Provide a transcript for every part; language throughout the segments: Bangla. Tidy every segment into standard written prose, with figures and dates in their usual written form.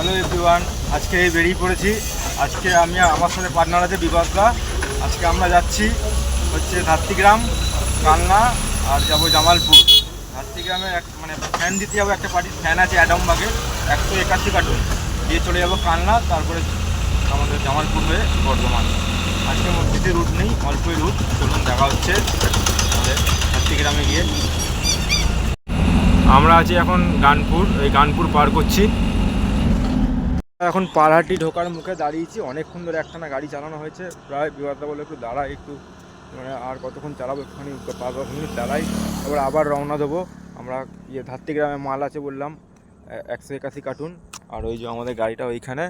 হ্যালো এভরিওয়ান, আজকে বেরিয়ে পড়েছি। আজকে আমি আমার সাথে পার্টনার আছে বিভাসদা। আজকে আমরা যাচ্ছি হচ্ছে ধাত্রীগ্রাম, কালনা আর যাবো জামালপুর। ধাত্রীগ্রামে মানে ফ্যান দিতে যাবো, একটা পার্টির ফ্যান আছে অ্যাডামবাগে 181 কার্টুন দিয়ে চলে যাবো কালনা, তারপরে আমাদের জামালপুর হয়ে বর্ধমান। আজকে বেশি রুট নেই, অল্পই রুট। চলুন দেখা হচ্ছে আমাদের ধাত্রীগ্রামে গিয়ে। আমরা আছি এখন গানপুর, এই গানপুর পার করছি। এখন পারহাটি ঢোকার মুখে দাঁড়িয়েছি, অনেকক্ষণ ধরে একটানা গাড়ি চালানো হয়েছে। প্রায় বিবাদটা বলে একটু দাঁড়াই, একটু মানে আর কতক্ষণ চালাবো, একটুখানি 5-10 মিনিট দাঁড়াই, এবার আবার রওনা দেবো। আমরা ধাত্রীগ্রামে মাল আছে বললাম 181 কার্টুন, আর ওই যে আমাদের গাড়িটা ওইখানে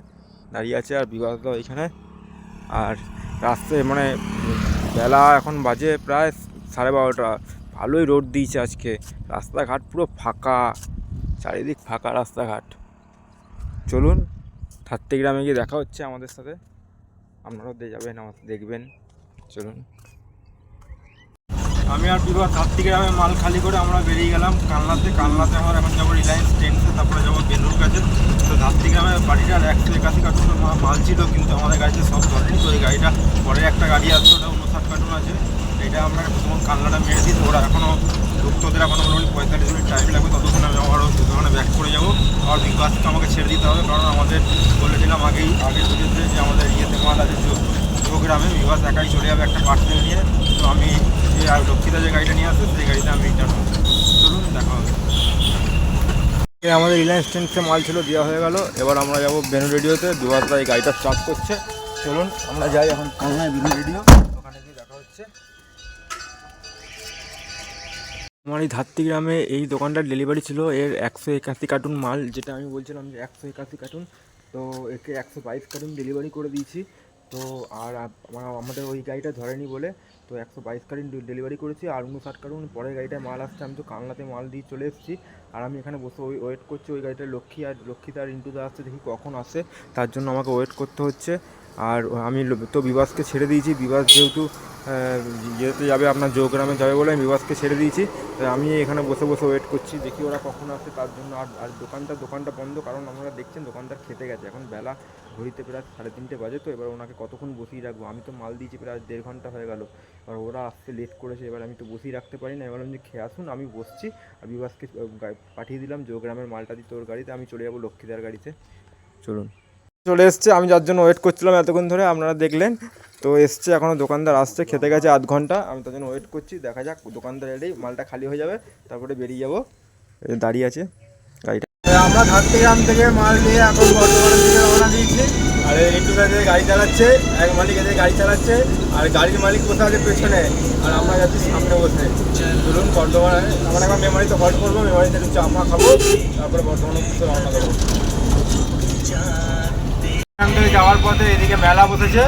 দাঁড়িয়ে আছে, আর বিবাদটা ওইখানে। আর রাস্তায় মানে বেলা এখন বাজে প্রায় 12:30। ভালোই রোদ দিয়েছে আজকে, রাস্তাঘাট পুরো ফাঁকা, চারিদিক ফাঁকা রাস্তাঘাট। চলুন ধাত্রীগ্রামে গিয়ে দেখা হচ্ছে আমাদের সাথে, আপনারাও যাবেন, আমার দেখবেন। চলুন, আমি আর বিভাগ ধাত্রীগ্রামে মাল খালি করে আমরা বেরিয়ে গেলাম কালনাতে। কালনাতে আমরা এখন যাবো রিলায়েন্স ট্রেন্ডসে, তারপরে যাবো বেলুর কাছে। তো ধাত্রীগ্রামে বাড়িটার 181 কার্টুন মাল ছিল, কিন্তু আমাদের গাড়িতে সব ধরেনি। তো এই গাড়িটা পরে একটা গাড়ি আসছে, ওটা 59 কার্টুন আছে। এটা আমরা প্রথম কালনাটা মেরে দিই। তো ওরা এখনও ভক্তদের এখনও মোটামুটি 45 মিনিট টাইম লাগবে, ততক্ষণ আমি আবারও দোকানে ব্যাক করে যাবো। আর বিভাগকে আমাকে ছেড়ে দিতে হবে, কারণ আমাদের বলেছিলাম আগের ভিডিওতে যে আমাদের ইয়েতে মাল আছে গ্রামে। বিভাগ একাই চলে যাবে একটা পার্সেল নিয়ে। তো আমি যে লক্ষ্মীদা যে গাড়িটা নিয়ে আসবে সেই গাড়িতে আমি রিটার্ন হবো। চলুন দেখা হবে। আমাদের রিলায়েন্স ট্রেন্ডসে মাল ছিল, দেওয়া হয়ে গেল। এবার আমরা যাবো বেনু রেডিওতে। বিভাগদা এই গাড়িটা স্টার্ট করছে। চলুন আমরা যাই এখন কালনায় বেনু রেডিও, ওখানে গিয়ে দেখা হচ্ছে। আমার এই ধাত্রীগ্রামে এই দোকানটার ডেলিভারি ছিল এর 181 কার্টুন মাল, যেটা আমি বলছিলাম যে 181 কার্টুন। তো একে 122 কার্টুন ডেলিভারি করে দিয়েছি। তো আর আমাদের ওই গাড়িটা ধরেনি বলে তো 122 কার্টুন ডেলিভারি করেছি, আর 59 কার্টুন পরের গাড়িটায় মাল আসছে। আমি তো কালনাতে মাল দিয়ে চলে এসেছি, আর আমি এখানে বসে ওয়েট করছি। ওই গাড়িটা লক্ষ্মীদা আর রিন্টুদা আসছে, দেখি কখন আসে, তার জন্য আমাকে ওয়েট করতে হচ্ছে। আর আমি তো বিভাসকে ছেড়ে দিয়েছি। বিভাস যেহেতু যেতে যাবে আপনার জোগ্রামে যাবে বলে আমি বিভাসকে ছেড়ে দিয়েছি। তাই আমি এখানে বসে বসে ওয়েট করছি, দেখি ওরা কখন আসে তার জন্য। আর দোকানটা বন্ধ, কারণ আপনারা দেখছেন দোকানদার খেতে গেছে। এখন বেলা ঘড়িতে প্রায় 3:30 বাজে। তো এবার ওনাকে কতক্ষণ বসিয়ে রাখবো, আমি তো মাল দিয়েছি প্রায় 1.5 ঘন্টা হয়ে গেল। আর ওরা আসতে লেট করেছে, এবার আমি তো বসিয়ে রাখতে পারি না। এবার আমি খেয়ে আসুন, আমি বসছি। আর বিভাসকে পাঠিয়ে দিলাম জোগ্রামের মালটা দিতে ওর গাড়িতে, আমি চলে যাবো লক্ষ্মীদার গাড়িতে। চলুন, চলে এসছে। আমি যার জন্য ওয়েট করছিলাম এতক্ষণ ধরে, আপনারা দেখলেন। তো এসছে, এখনও দোকানদার আসছে, খেতে গেছে 1/2 ঘন্টা। আমি তার জন্য ওয়েট করছি, দেখা যাক দোকানদার এলেই মালটা খালি হয়ে যাবে, তারপরে বেরিয়ে যাবো। দাঁড়িয়ে আছে গাড়িটা। আমরা ধাত্রীগ্রাম থেকে মাল নিয়ে এখন বর্ধমানের দিকে রওনা দিয়েছি। আর রিন্টু দা গাড়ি চালাচ্ছে, এক মালিক এদের গাড়ি চালাচ্ছে, আর গাড়ির মালিক বসে আছে পেছনে, আর আমরা যাচ্ছি সামনে বসে। চলুন বর্ধমানে আমরা একবার মেমারিতে হল্ট করবো, মেমারিতে একটু চা মা খাবো, তারপরে বর্ধমানের দিকে রওনা দেবো। এখান থেকে যাওয়ার পথে এদিকে মেলা বসেছে,